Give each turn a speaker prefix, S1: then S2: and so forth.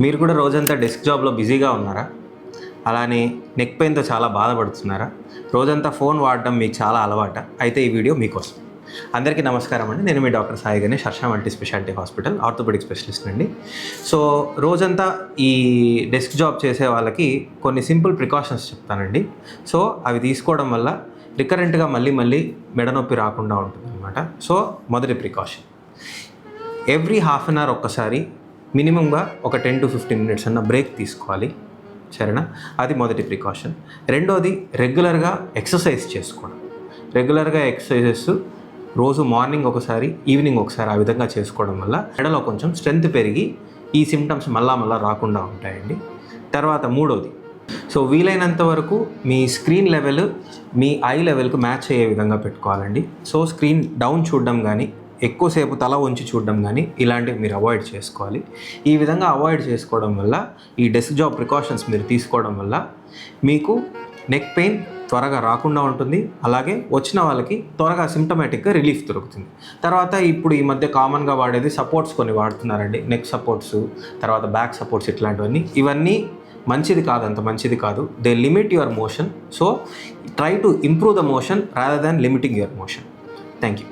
S1: మీరు కూడా రోజంతా డెస్క్ జాబ్లో బిజీగా ఉన్నారా? అలానే నెక్ పెయిన్తో చాలా బాధపడుతున్నారా? రోజంతా ఫోన్ వాడడం మీకు చాలా అలవాట? అయితే ఈ వీడియో మీకోసం. అందరికీ నమస్కారం అండి. నేను మీ doctor Sai Ganesh, Harsha multi speciality hospital orthopaedic specialist అండి. సో రోజంతా ఈ డెస్క్ జాబ్ చేసే వాళ్ళకి కొన్ని సింపుల్ ప్రికాషన్స్ చెప్తానండి. సో అవి తీసుకోవడం వల్ల రికరెంట్గా మళ్ళీ మెడ నొప్పి రాకుండా ఉంటుందన్నమాట. సో మొదటి precaution, every half an hour ఒక్కసారి మినిమంగా ఒక 10 to 15 minutes అన్న బ్రేక్ తీసుకోవాలి, సరేనా? అది మొదటి ప్రికాషన్. రెండోది, రెగ్యులర్గా ఎక్సర్సైజ్ చేసుకోవడం. రెగ్యులర్గా ఎక్సర్సైజెస్ రోజు మార్నింగ్ ఒకసారి, ఈవినింగ్ ఒకసారి ఆ విధంగా చేసుకోవడం వల్ల మెడలో కొంచెం స్ట్రెంత్ పెరిగి ఈ సిమ్టమ్స్ మళ్ళా రాకుండా ఉంటాయండి. తర్వాత మూడోది, సో వీలైనంత వరకు మీ స్క్రీన్ లెవెల్ మీ ఐ లెవెల్కి మ్యాచ్ అయ్యే విధంగా పెట్టుకోవాలండి. సో స్క్రీన్ డౌన్ చూడడం కానీ, ఎక్కువసేపు తల వంచి చూడడం కానీ ఇలాంటివి మీరు అవాయిడ్ చేసుకోవాలి. ఈ విధంగా అవాయిడ్ చేసుకోవడం వల్ల, ఈ డెస్క్ జాబ్ ప్రికాషన్స్ మీరు తీసుకోవడం వల్ల మీకు నెక్ పెయిన్ త్వరగా రాకుండా ఉంటుంది. అలాగే వచ్చిన వాళ్ళకి త్వరగా సిమ్టమాటిక్గా రిలీఫ్ దొరుకుతుంది. తర్వాత ఇప్పుడు ఈ మధ్య కామన్గా వాడేది సపోర్ట్స్ కొన్ని వాడుతున్నారండి. నెక్ సపోర్ట్స్, తర్వాత బ్యాక్ సపోర్ట్స్, ఇట్లాంటివన్నీ. ఇవన్నీ మంచిది కాదు, అంత మంచిది కాదు. They limit your motion. So try to improve the motion rather than limiting your motion. Thank you.